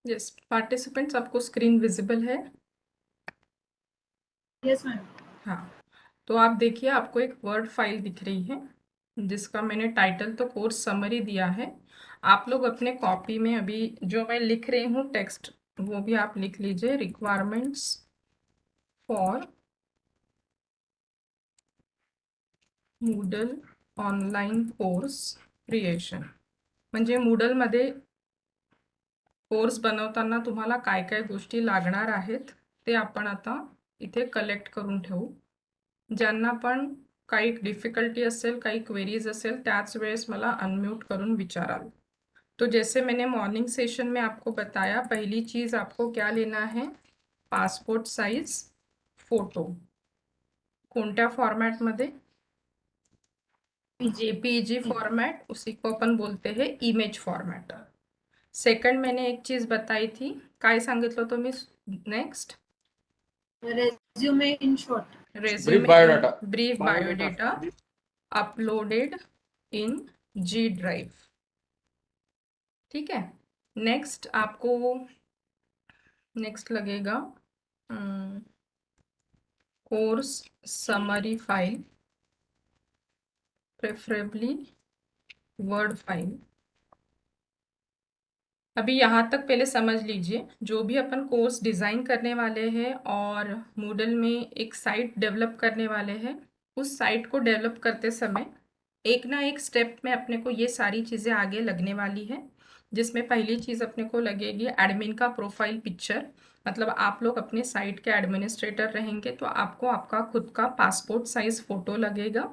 Yes participants, आपको screen visible है? Yes ma'am. हाँ, तो आप देखिए आपको एक वर्ड फाइल दिख रही है जिसका मैंने टाइटल तो कोर्स समरी दिया है। आप लोग अपने कॉपी में अभी जो मैं लिख रही हूँ टेक्स्ट वो भी आप लिख लीजिए, requirements for Moodle online course creation. म्हणजे मूडलमध्ये कोर्स बनवताना तुम्हाला काय काय गोष्टी लागणार आहेत ते आपण आता इथे कलेक्ट करून ठेवू। ज्यांना पण काही डिफिकल्टी असेल, काही क्वेरीज असेल, त्याच वेळेस मला अनम्यूट करून विचाराल। तो जैसे मैंने मॉर्निंग सेशन में आपको बताया, पहली चीज़ आपको क्या लेना है, पासपोर्ट साइज फोटो। कोणत्या फॉर्मॅटमध्ये? जेपीईजी फॉर्मेट, उसी को अपन बोलते हैं इमेज फॉर्मेट। सेकंड मैंने एक चीज़ बताई थी, काय सांगितलं होतं मी next? Resume in short. Resume biodata brief biodata uploaded in G drive. ठीक है। नेक्स्ट आपको नेक्स्ट लगेगा course summary file, preferably word file. अभी यहाँ तक पहले समझ लीजिए, जो भी अपन कोर्स डिज़ाइन करने वाले हैं और मूडल में एक साइट डेवलप करने वाले हैं, उस साइट को डेवलप करते समय एक ना एक स्टेप में अपने को ये सारी चीज़ें आगे लगने वाली है। जिसमें पहली चीज़ अपने को लगेगी एडमिन का प्रोफाइल पिक्चर। मतलब आप लोग अपने साइट के एडमिनिस्ट्रेटर रहेंगे तो आपको आपका खुद का पासपोर्ट साइज फ़ोटो लगेगा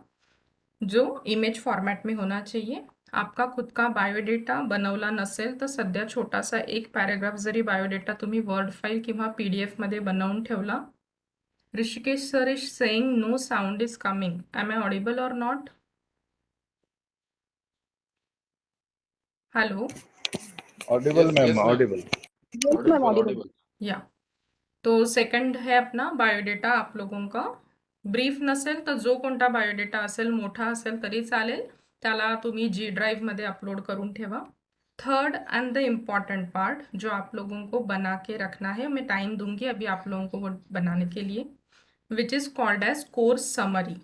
जो इमेज फॉर्मॅट में होना चाहिए। आपका खुद का बायोडेटा बनवला नसेल तर सध्या छोटासा एक पॅराग्राफ जरी बायोडेटा तुम्ही वर्ड फाइल किंवा PDF मध्ये बनवून ठेवला। Rishikesh sir is saying no sound is coming, am I audible और not? Hello, audible ma'am, audible. Yes ma'am audible. या तो सेकंड है अपना बायोडेटा आप लोगों का। ब्रीफ नसेल तर जो कोणता बायोडेटा असेल, मोठा असेल तरी चालेल, त्याला तुम्ही जी ड्राइवमध्ये अपलोड करून ठेवा। Third end the important part जो आप लोगों को बना के रखना है, मैं टाइम दूंगी अभी आप लोगों को वो बनाने के लिए, which is called as course summary.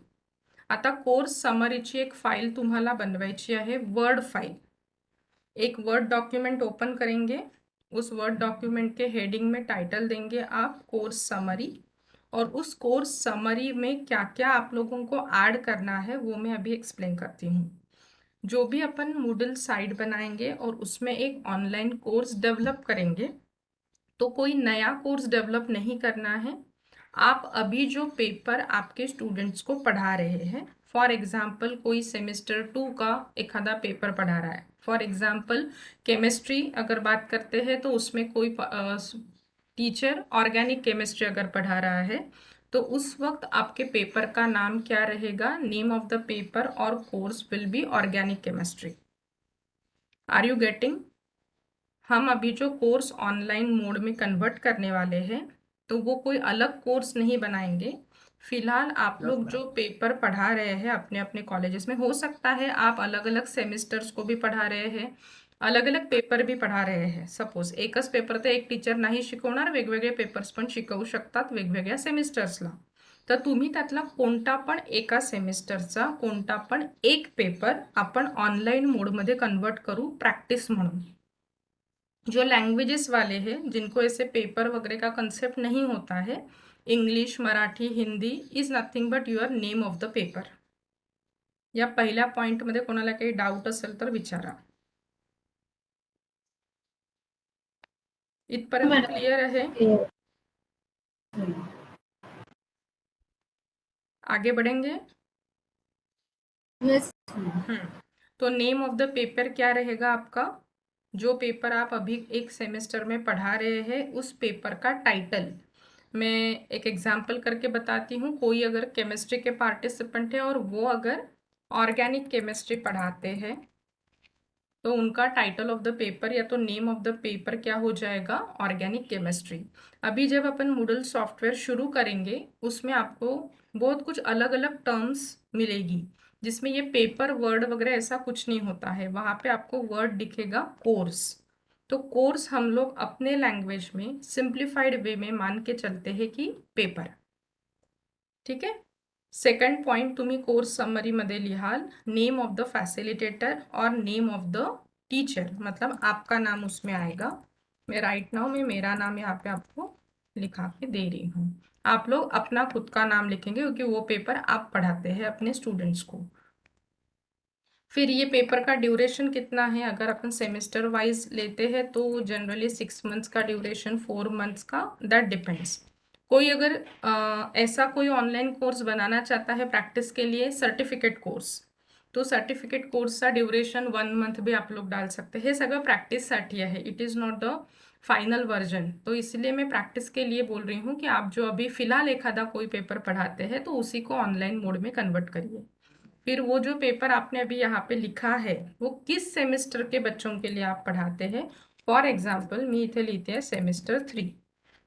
आता कोर्स समरीची एक फाइल तुम्हाला बनवायची आहे, वर्ड फाइल। एक वर्ड डॉक्यूमेंट ओपन करेंगे, उस वर्ड डॉक्यूमेंट के हेडिंग में टाइटल देंगे आप कोर्स समरी, और उस कोर्स समरी में क्या क्या आप लोगों को ऐड करना है वो मैं अभी एक्सप्लेन करती हूँ। जो भी अपन मूडल साइट बनाएंगे और उसमें एक ऑनलाइन कोर्स डेवलप करेंगे, तो कोई नया कोर्स डेवलप नहीं करना है। आप अभी जो पेपर आपके स्टूडेंट्स को पढ़ा रहे हैं, फॉर एग्जाम्पल कोई सेमेस्टर 2 का एखादा पेपर पढ़ा रहा है, फॉर एग्जाम्पल केमिस्ट्री अगर बात करते हैं तो उसमें कोई टीचर ऑर्गेनिक केमिस्ट्री अगर पढ़ा रहा है तो उस वक्त आपके पेपर का नाम क्या रहेगा, नेम ऑफ द पेपर और course will be organic chemistry. Are you getting? हम अभी जो कोर्स ऑनलाइन मोड में कन्वर्ट करने वाले हैं तो वो कोई अलग कोर्स नहीं बनाएंगे। फिलहाल आप लोग जो पेपर पढ़ा रहे हैं अपने अपने कॉलेजेस में, हो सकता है आप अलग अलग सेमिस्टर्स को भी पढ़ा रहे हैं, अलग अलग पेपर भी पढ़ा रहे हैं। सपोज एकच पेपर तर एक टीचर नाही शिकवणार, वेगवेगळे पेपर्स पण शिकवू शकतात वेगवेगळ्या सेमिस्टर्सला। तर तुम्ही त्यातला कोणता पण एका सेमिस्टरचा कोणता पण एक पेपर आपण ऑनलाइन मोडमध्ये कन्वर्ट करू प्रैक्टिस म्हणून। जो लैंग्वेजेस वाले हैं जिनको ऐसे पेपर वगैरह का कंसेप्ट नहीं होता है, English, Marathi, Hindi is nothing but your name of the paper. या पहिल्या पॉइंटमध्ये कोणाला काही डाऊट असेल तर विचारा। इथपर्यंत क्लियर आहे? आगे बढ़ेंगे। यस। तो नेम ऑफ द पेपर क्या रहेगा आपका? जो पेपर आप अभी एक सेमेस्टर में पढ़ा रहे हैं उस पेपर का टाइटल। मैं एक एग्जाम्पल करके बताती हूँ। कोई अगर केमिस्ट्री के पार्टिसिपेंट है और वो अगर ऑर्गेनिक केमिस्ट्री पढ़ाते हैं तो उनका टाइटल ऑफ द पेपर या तो नेम ऑफ द पेपर क्या हो जाएगा, ऑर्गेनिक केमिस्ट्री। अभी जब अपन मूडल सॉफ्टवेयर शुरू करेंगे उसमें आपको बहुत कुछ अलग अलग टर्म्स मिलेगी जिसमें ये पेपर वर्ड वगैरह ऐसा कुछ नहीं होता है। वहाँ पे आपको वर्ड दिखेगा कोर्स। तो कोर्स हम लोग अपने लैंग्वेज में सिंप्लीफाइड वे में मान के चलते हैं कि पेपर. ठीक आहे. सेकंड पॉइंट तुम्ही कोर्स समरीमध्ये लिहाल नेम ऑफ द फैसिलिटेटर और नेम ऑफ द टीचर, मतलब आपका नाम उसमें आएगा. मैं राइट नाउ मैं मेरा नाम यहाँ पे आपको लिखा के दे रही हूँ. आप लोग अपना खुद का नाम लिखेंगे क्योंकि वो पेपर आप पढ़ाते हैं अपने स्टूडेंट्स को. फिर ये पेपर का ड्यूरेशन कितना है, अगर अपन सेमेस्टर वाइज लेते हैं तो जनरली 6 मंथ्स का ड्यूरेशन, 4 मंथ्स का, दैट डिपेंड्स. कोई अगर ऐसा कोई ऑनलाइन कोर्स बनाना चाहता है प्रैक्टिस के लिए, सर्टिफिकेट कोर्स, तो सर्टिफिकेट कोर्सचा ड्युरेशन 1 मंथ भी आप लोग डाल सकते. हे सगळं प्रॅक्टिससाठी आहे, it is not the final version. तो इसलिए मैं प्रैक्टिस के लिए बोल रही हूँ कि आप जो अभी फिलहाल एखादा कोई पेपर पढ़ाते हैं तो उसी को ऑनलाइन मोड में कन्वर्ट करिए. फिर वो जो पेपर आपने अभी यहाँ पे लिखा है वो किस सेमेस्टर के बच्चों के लिए आप पढ़ाते हैं. फॉर एक्झाम्पल मी इथे लिहिते आहे सेमेस्टर 3.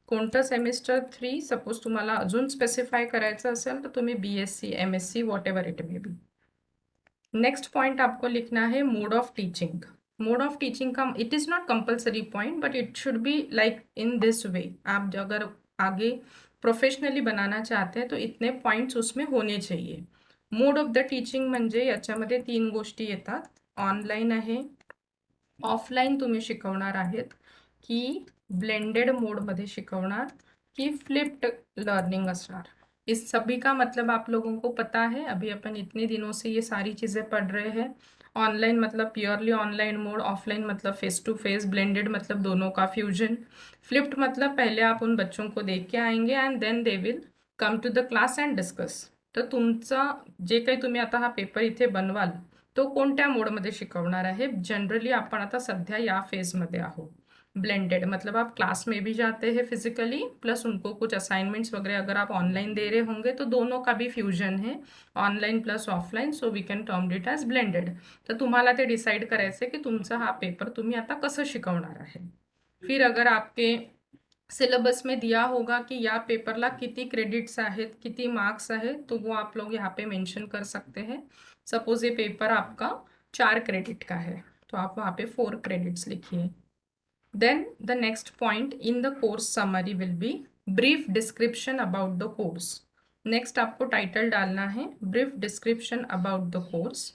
कोणतं सेमेस्टर 3, सपोज तुम्हाला अजून स्पेसिफाय करायचं असेल तर तुम्ही BSc MSc whatever it may be. Next point आपको लिखना है mode of teaching. Mode of teaching का it is not compulsory point but it should be like in this way. आप अगर आगे प्रोफेशनली बनाना चाहते हैं तो इतने पॉइंट्स उसमें होने चाहिए. मोड ऑफ द टीचिंग म्हणजे याच्यामध्ये 3 गोष्टी येतात. ऑनलाईन आहे, ऑफलाईन तुम्ही शिकवणार आहेत की ब्लेंडेड मोडमध्ये शिकवणार की फ्लिप्ड लर्निंग असणार. इस सभी का मतलब आप लोगों को पता है. अभी अपन इतने दिनों से ये सारी चीज़ें पढ़ रहे हैं. ऑनलाइन मतलब प्योरली ऑनलाइन मोड, ऑफलाइन मतलब फेस टू फेस, ब्लेंडेड मतलब दोनों का फ्यूजन, फ्लिप्ड मतलब पहले आप उन बच्चों को देख के आएंगे and then they will come to the class and discuss. तर तुमचा जे काही तुम्ही आता हा पेपर इथे बनवाल तो कोणत्या मोडमध्ये शिकवणार आहे. जनरली आपण आता सध्या या फेजमध्ये आहोत. ब्लेंडेड मतलब आप क्लास में भी जाते हैं फिजिकली, प्लस उनको कुछ असाइनमेंट्स वगैरह अगर आप ऑनलाइन दे रहे होंगे तो दोनों का भी फ्यूजन है, online plus offline. So we can term it as blended. तर तुम्हाला ते डिसाईड करायचं आहे की तुमचा हा पेपर तुम्ही आता कसं शिकवणार आहे. फिर अगर आपके सिलेबस में दिया होगा कि या पेपरला किती क्रेडिट्स आहेत, किती मार्क्स आहेत, तो वो आप लोग यहाँ पे मेंशन कर सकते हैं. सपोज ये पेपर आपका 4 क्रेडिट का है तो आप वहाँ पे 4 क्रेडिट्स लिखिए. Then the next point in the course summary will be brief description about the course. Next आपको टायटल डालना है brief description about the course.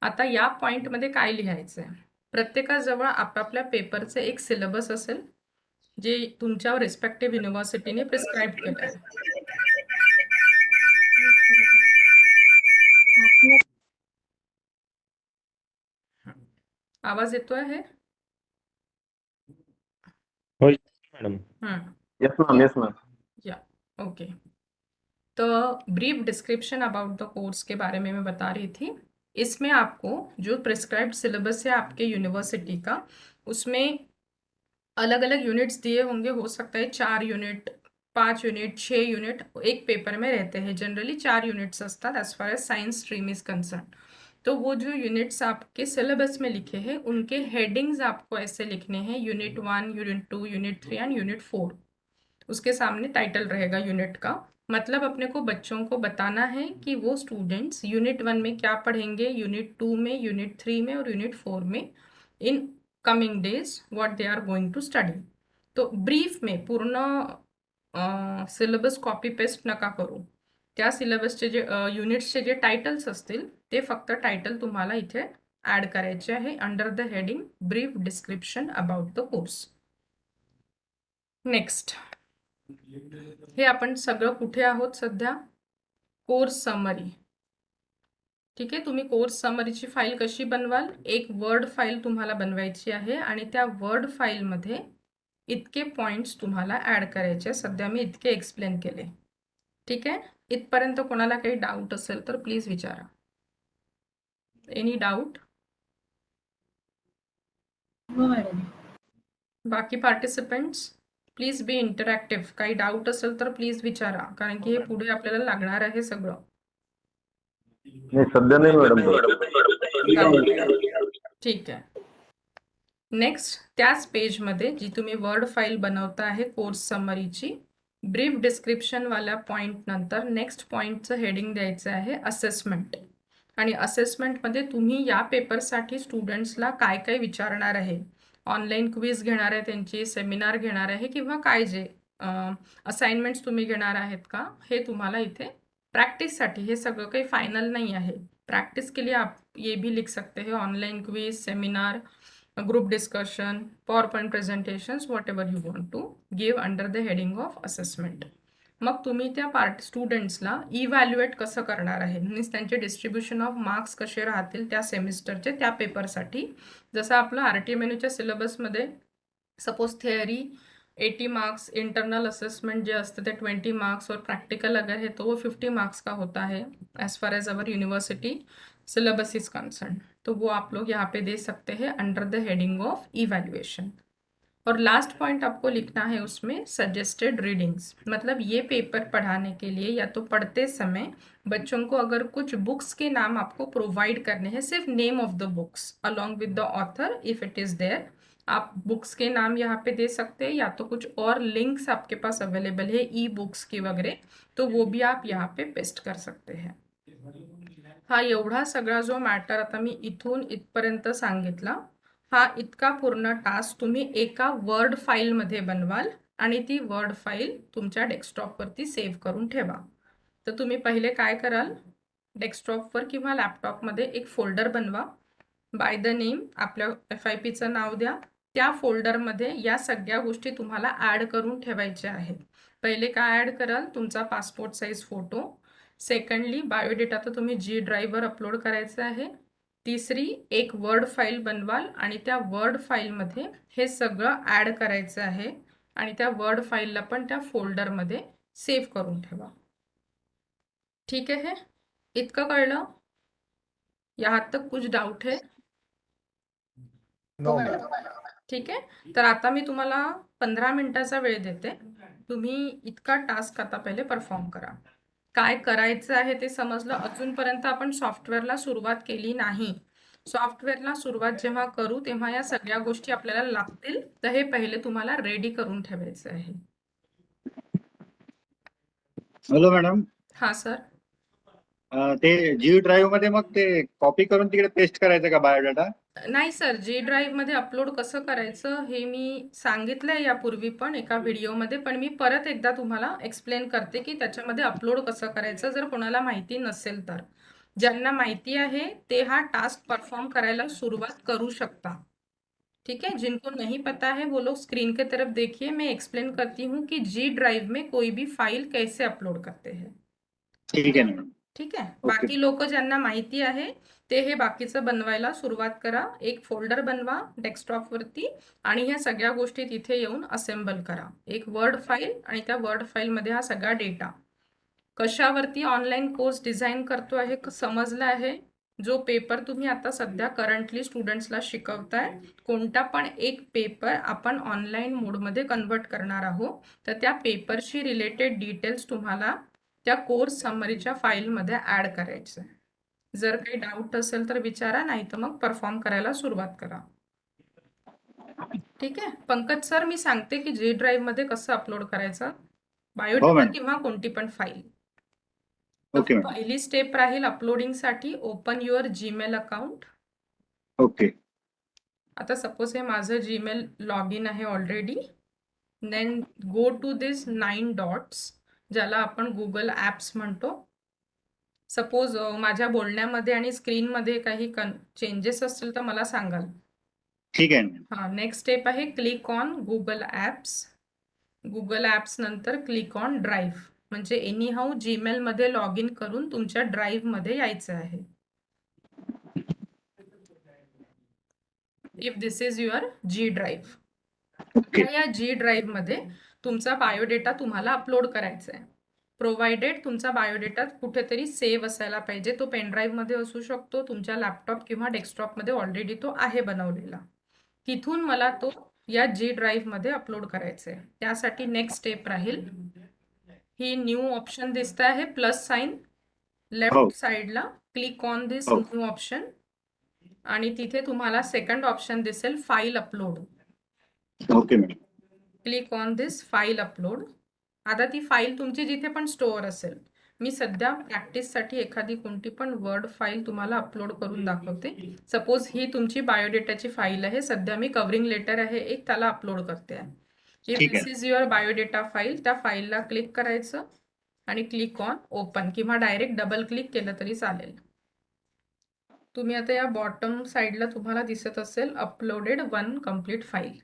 आता या पॉईंटमध्ये काय लिहायचं आहे, प्रत्येकाजवळ आपापल्या पेपरचे एक सिलेबस असेल जे तुमच्या रिस्पेक्टिव्ह युनिव्हर्सिटीने प्रिस्क्राईब केलं आहे. आवाज येतोय आहे. होय madam. Yes, ma'am. Yes, ma'am. या ओके. तो brief description about the course के बारे में मैं बता रही थी. इसमें आपको जो प्रिस्क्राइब्ड सिलेबस है आपके यूनिवर्सिटी का, उसमें अलग अलग यूनिट्स दिए होंगे. हो सकता है 4 यूनिट, 5 यूनिट, 6 यूनिट एक पेपर में रहते हैं. जनरली 4 यूनिट्स असतात as far as science stream is concern. तो वो जो यूनिट्स आपके सिलेबस में लिखे हैं उनके हेडिंग्स आपको ऐसे लिखने हैं, unit 1, unit 2, unit 3 end unit 4. उसके सामने टाइटल रहेगा यूनिट का. मतलब अपने को बच्चों को बताना है कि वो स्टूडेंट्स यूनिट 1 में क्या पढ़ेंगे, यूनिट 2 में, यूनिट 3 में और यूनिट 4 में in coming days what they are going to study. तो ब्रीफ में पूर्ण सिलेबस कॉपी पेस्ट नका करू. त्या सिलेबसचे जे युनिट्सचे जे टायटल्स असतील ते फक्त टायटल तुम्हाला इथे ॲड करायचे आहे under the heading brief description about the course. Next, हे आपण सगळं कुठे आहोत सध्या, कोर्स समरी. ठीक आहे. तुम्ही कोर्स समरीची फाईल कशी बनवाल, एक वर्ड फाईल तुम्हाला बनवायची आहे आणि त्या वर्ड फाईलमध्ये इतके पॉइंट्स तुम्हाला ॲड करायचे. सध्या मी इतके एक्सप्लेन केले. ठीक आहे. इथपर्यंत कोणाला काही डाऊट असेल तर प्लीज विचारा. Any doubt? No, madam. बाकी पार्टिसिपेंट्स प्लीज बी इंटरॅक्टिव्ह. काही डाऊट असेल तर प्लीज विचारा, कारण की हे पुढे आपल्याला लागणार आहे सगळं. नाही सध्या नाही मॅडम. ठीक आहे. नेक्स्ट, त्याच पेजमध्ये जी तुम्ही वर्ड फाईल बनवता आहे कोर्स समरीची, ब्रीफ डिस्क्रिप्शनवाल्या पॉईंट नंतर नेक्स्ट पॉईंटचं हेडिंग द्यायचं आहे असेसमेंट. आणि असेसमेंटमध्ये तुम्ही या पेपरसाठी स्टुडंट्सला काय काय विचारणार आहे, ऑनलाईन क्विज घेणार आहे त्यांची, सेमिनार घेणार आहे किंवा काय जे असाइनमेंट्स तुम्ही घेणार आहेत का, हे तुम्हाला इथे प्रैक्टिस हे सगळं काही फाइनल नहीं है। प्रैक्टिस के लिए आप ये भी लिख सकते हैं, online quiz, seminar, group discussion, power point presentations, whatever you want to give under the heading of assessment. मग तुम्ही त्या स्टुडंट्सला इव्हॅल्युएट कसं करणार आहे, मीन्स त्यांचे डिस्ट्रीब्युशन ऑफ मार्क्स कसे राहतील त्या सेमिस्टरचे त्या पेपरसाठी। जसं आपलं RTMNUच्या सिलेबसमध्ये suppose theory 80 marks, internal assessment जे असतं ते 20 मार्क्स और प्रैक्टिकल अगर है तो वो 50 मार्क्स का होता है as far as our university syllabus is concern. तो वो आप लोग यहाँ पे दे सकते हैं under the heading of evaluation. और लास्ट पॉइंट आपको लिखना है उसमें सजेस्टेड रीडिंग्स, मतलब ये पेपर पढ़ाने के लिए या तो पढ़ते समय बच्चों को अगर कुछ बुक्स के नाम आपको प्रोवाइड करने हैं, सिर्फ name of the books along with the author if it is there, आप बुक्स के नाम यहाँ पे दे सकते हैं, या तो कुछ और लिंक्स आपके पास अवेलेबल है ई बुक्स की वगैरह, तो वो भी आप यहाँ पे पेस्ट कर सकते हैं। हा एवढा सगळा जो मॅटर आता मी इथून इथपर्यंत सांगितला, हा इतका पूर्ण टास्क तुम्ही एका वर्ड फाईलमध्ये बनवाल आणि ती वर्ड फाईल तुमच्या डेस्कटॉपवरती सेव्ह करून ठेवा। तर तुम्ही पहिले काय कराल, डेस्कटॉपवर किंवा लॅपटॉपमध्ये एक फोल्डर बनवा, बाय द नेम आपल्या FIPचं नाव द्या, त्या फोल्डरमध्ये या सगळ्या गोष्टी तुम्हाला ॲड करून ठेवायच्या आहेत। पहिले काय ॲड कराल, तुमचा passport size photo, secondly biodata तर तुम्ही G ड्राईव्हवर अपलोड करायचं आहे, तिसरी एक वर्ड फाईल बनवाल आणि त्या वर्ड फाईलमध्ये हे सगळं ॲड करायचं आहे आणि त्या वर्ड फाईलला पण त्या फोल्डरमध्ये सेव्ह करून ठेवा। ठीक आहे, इतकं कळलं? यहाँ तक कुछ डाउट है? नो ठीक आहे, तर आता मी तुम्हाला 15 मिनिटाचा वेळ देते, तुम्ही इतका टास्क आता पहिले परफॉर्म करा। काय करायचं आहे ते समजलं? अजूनपर्यंत आपण सॉफ्टवेअरला सुरुवात केली नाही। सॉफ्टवेअरला सुरुवात जेव्हा करू तेव्हा या सगळ्या गोष्टी आपल्याला लागतील, तर हे पहिले तुम्हाला रेडी करून ठेवायचं आहे। हॅलो मॅडम, हां सर। ते जी ड्राईव्ह मध्ये मग ते कॉपी करून तिकडे पेस्ट करायचं का बायोडाटा? नाही सर, G ड्राईव्हमध्ये अपलोड कसं करायचं हे मी सांगितलंय यापूर्वी पण एका व्हिडिओमध्ये, पण मी परत एकदा तुम्हाला एक्सप्लेन करते की त्याच्यामध्ये अपलोड कसं करायचं, जर कोणाला माहिती नसेल तर। ज्यांना माहिती आहे ते हा टास्क परफॉर्म करायला सुरुवात करू शकता। ठीक है, जिनको नहीं पता है वो लोग स्क्रीन के तरफ देखिए, मैं एक्सप्लेन करती हूँ कि G ड्राइव में कोई भी फाइल कैसे अपलोड करते हैं। ठीक आहे मॅडम। ठीक आहे, ओके। बाकी लोक ज्यांना माहिती आहे ते हे बाकीचं बनवायला सुरुवात करा। एक फोल्डर बनवा डेस्कटॉपवरती आणि ह्या सगळ्या गोष्टी तिथे येऊन असेंबल करा, एक वर्ड फाईल, आणि त्या वर्ड फाईलमध्ये हा सगळा डेटा कशावरती ऑनलाईन कोर्स डिझाईन करतो आहे समजलं आहे। जो पेपर तुम्ही आता सध्या करंटली स्टुडंट्सला शिकवताय, कोणता पण एक पेपर आपण ऑनलाईन मोडमध्ये कन्वर्ट करणार आहोत, तर त्या पेपरशी रिलेटेड डिटेल्स तुम्हाला त्या कोर्स समरीच्या फाईलमध्ये ॲड करायचं आहे। जर काही डाऊट असेल तर विचारा, नाही तर मग परफॉर्म करायला सुरुवात करा। ठीक आहे पंकज सर, मी सांगते की G ड्राईव्हमध्ये कसं अपलोड करायचं, बायोडेटा मॅडम। किंवा कोणती पण फाईल। Okay madam. पहिली स्टेप राहील अपलोडिंगसाठी, open your Gmail account. Okay. आता सपोज हे माझं जीमेल लॉग इन आहे already, then go to this 9 dots ज्याला आपण गुगल ॲप्स म्हणतो। सपोज माझ्या बोलण्यामध्ये आणि स्क्रीनमध्ये काही चेंजेस असतील तर मला सांगाल। ठीक आहे मॅडम। हां, नेक्स्ट स्टेप आहे click on Google apps. Google apps नंतर क्लिक ऑन ड्राईव्ह, म्हणजे एनी हाऊ जीमेलमध्ये लॉग इन करून तुमच्या ड्राईव्हमध्ये यायचं आहे। If this is your G drive, okay. या G ड्राईव्हमध्ये तुमचा बायोडेटा तुम्हाला अपलोड करायचा आहे। प्रोव्हाइडेड तुमचा बायोडेटा कुठेतरी सेव्ह असायला पाहिजे, तो पेन ड्राईव्हमध्ये असू शकतो, तुमच्या लॅपटॉप किंवा डेस्कटॉपमध्ये ऑलरेडी तो आहे बनवलेला, तिथून मला तो या G ड्राईव्हमध्ये अपलोड करायचा आहे। त्यासाठी नेक्स्ट स्टेप राहील, ही न्यू ऑप्शन दिसत आहे प्लस साइन हो। लेफ्ट साइडला, क्लिक ऑन दिस हो। न्यू ऑप्शन आणि तिथे तुम्हाला सेकंड ऑप्शन दिसेल file upload. Okay madam. Click on this file upload. आता ती फाईल तुमची जिथे पण स्टोअर असेल, मी सध्या प्रॅक्टिससाठी एखादी कोणती पण वर्ड फाईल तुम्हाला अपलोड करून दाखवते. सपोज ही तुमची बायोडेटाची फाईल आहे. सध्या मी कव्हरिंग लेटर आहे एक, त्याला अपलोड करते आहे. इफ ठीक दिस आहे. इज युअर बायोडेटा फाईल, त्या फाईलला क्लिक करायचं आणि क्लिक ऑन ओपन किंवा डायरेक्ट डबल क्लिक केलं तरी चालेल. तुम्ही आता या बॉटम साईडला तुम्हाला दिसत असेल अपलोडेड 1 कंप्लीट फाईल.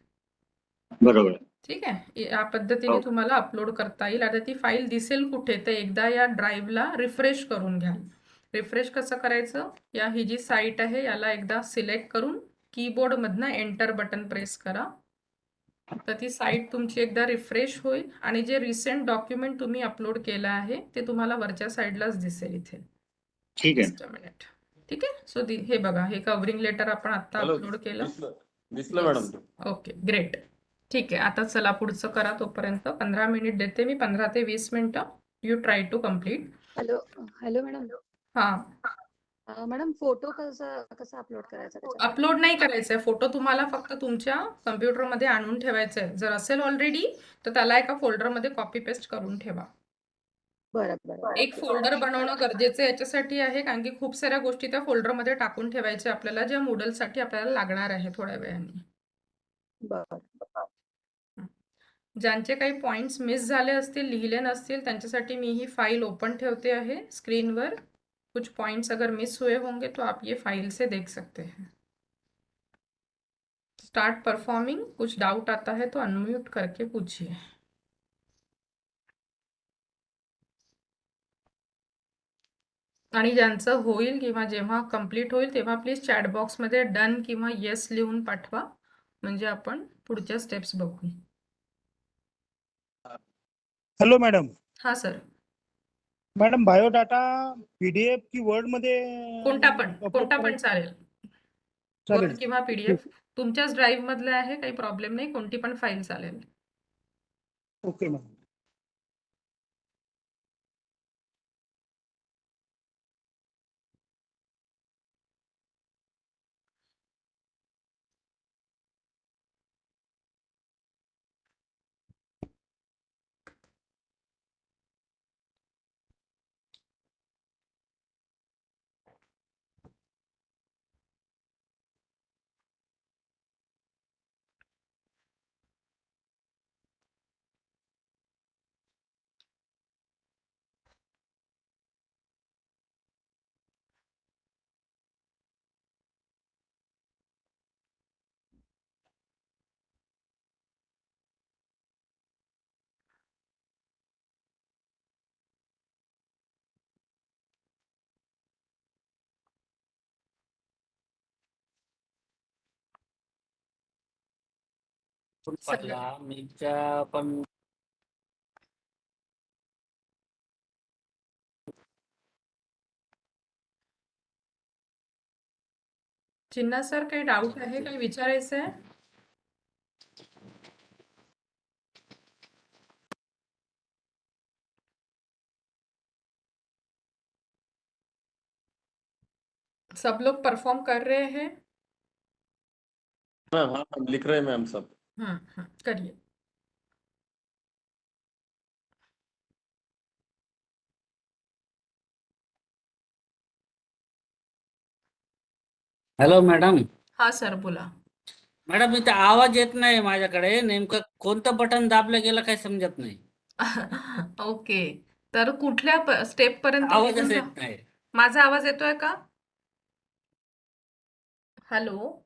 बरोबर. ठीक आहे. या पद्धतीने हो. तुम्हाला अपलोड करता येईल. आता ती फाईल दिसेल कुठे, तर एकदा या ड्राईव्हला रिफ्रेश करून घ्या. रिफ्रेश कसं करायचं, ही जी साईट आहे याला एकदा सिलेक्ट करून कीबोर्डमधनं एंटर बटन प्रेस करा. तर ती साईट तुमची एकदा रिफ्रेश होईल आणि जे रिसेंट डॉक्युमेंट तुम्ही अपलोड केलं आहे ते तुम्हाला वरच्या साईडलाच दिसेल इथे. ठीक आहे. Just a minute. ठीक आहे. सो हे बघा, हे कव्हरिंग लेटर आपण आता हॅलो, अपलोड केलं. दिसलं मॅडम. Okay, great. ठीक आहे. आता चला पुढचं करा. तोपर्यंत 15 मिनिट देते मी, 15 ते 20 मिनिटं. You try to complete. Hello hello madam. हां, मॅडम फोटो कसा अपलोड करायचा त्याच्यात? अपलोड नाही करायचं आहे. फोटो तुम्हाला फक्त तुमच्या कम्प्युटरमध्ये आणून ठेवायचं आहे. जर असेल ऑलरेडी तर त्याला एका फोल्डरमध्ये कॉपी पेस्ट करून ठेवा. बरं बरं. एक फोल्डर बनवणं गरजेचं याच्यासाठी आहे, कारण की खूप साऱ्या गोष्टी त्या फोल्डरमध्ये टाकून ठेवायच्या आपल्याला, ज्या मूडलसाठी आपल्याला लागणार आहे थोड्या वेळाने. बरं. ज्यांचे काही पॉइंट्स मिस झाले असतील, लिहिले नसतील, त्यांच्यासाठी मी ही फाइल ओपन ठेवते आहे स्क्रीन पर. कुछ पॉइंट्स अगर मिस हुए होंगे तो आप ये फाइल से देख सकते हैं. Start performing. कुछ डाउट आता है तो अनम्यूट करके पूछिए. आणि ज्यांचं होईल किंवा जेव्हा कंप्लीट होईल तेव्हा प्लीज चॅट बॉक्समध्ये डन किंवा येस लिहून पाठवा, म्हणजे आपण पुढच्या स्टेप्स बघू. Hello madam. हां सर. मॅडम बायोडाटा पीडीएफ की वर्ड मध्ये कोणता पण upload चालेल. चालेल. वर्ड किंवा पीडीएफ तुमच्याच ड्राईव्ह मधलं आहे, काही प्रॉब्लेम नाही. कोणती पण फाईल चालेल. Okay madam. पटला मीच्या पण चिन्ना सर, काही डाऊट आहे, काही विचारायचं आहे? सब लोग परफॉर्म कर रहे हैं? हाँ हाँ, हम लिख रहे हैं मैम सब. करिए. Hello madam. हा सर, बोला. मॅडम इथे आवाज येत नाही माझ्याकडे, नेमकं कोणतं बटन दाबलं गेलं काही समजत नाही. ओके. तर कुठल्या स्टेप पर्यंत आवाजच लिहून येत नाही. माझा आवाज येतोय का? हॅलो.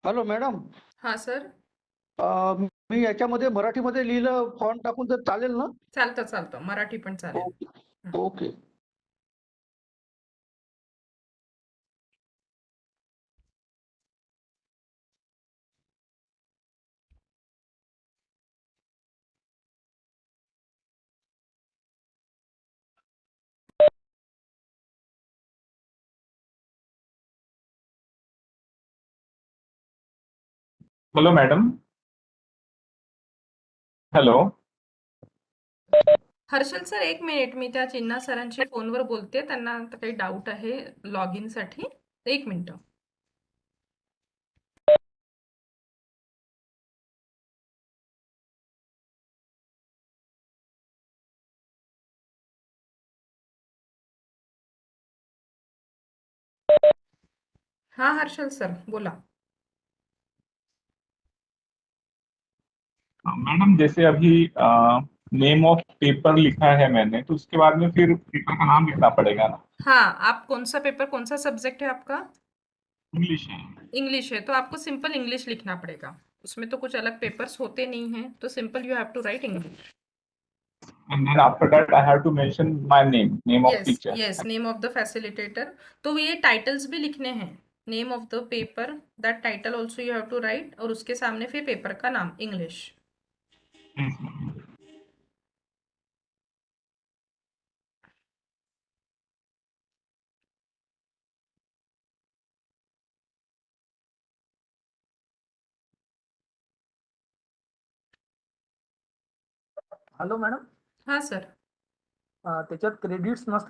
Hello madam. हा सर. मी याच्यामध्ये मराठीमध्ये लिहिलं फॉन्ट टाकून तर चालेल ना? चालतं. मराठी पण चालेल. Okay okay. Hello madam. Hello. Harshal sir, एक मिनिट, मी त्या चिन्हा सरांशी फोनवर बोलते. त्यांना आता काही डाऊट आहे लॉग इन साठी. एक मिनिट. हा हर्षल सर, बोला. मैडम जैसे अभी नेम ऑफ पेपर लिखा है मैंने, तो उसके बाद में फिर पेपर का नाम लिखना पड़ेगा ना? हाँ, आप कौन सा पेपर, कौन सा सब्जेक्ट है आपका? इंग्लिश है। इंग्लिश है, तो आपको सिंपल इंग्लिश लिखना पड़ेगा. उसमें तो कुछ अलग पेपर्स होते नहीं हैं, तो simple you have to write English. And then after that I have to mention my name of yes teacher. Yes, name of the facilitator. तो ये टाइटल्स भी लिखने हैं. Name of the paper, that title also you have to write, और उसके सामने फिर paper का नाम इंग्लिश. हॅलो मॅडम, हाँ सर. त्याच्यात क्रेडिट्स नसले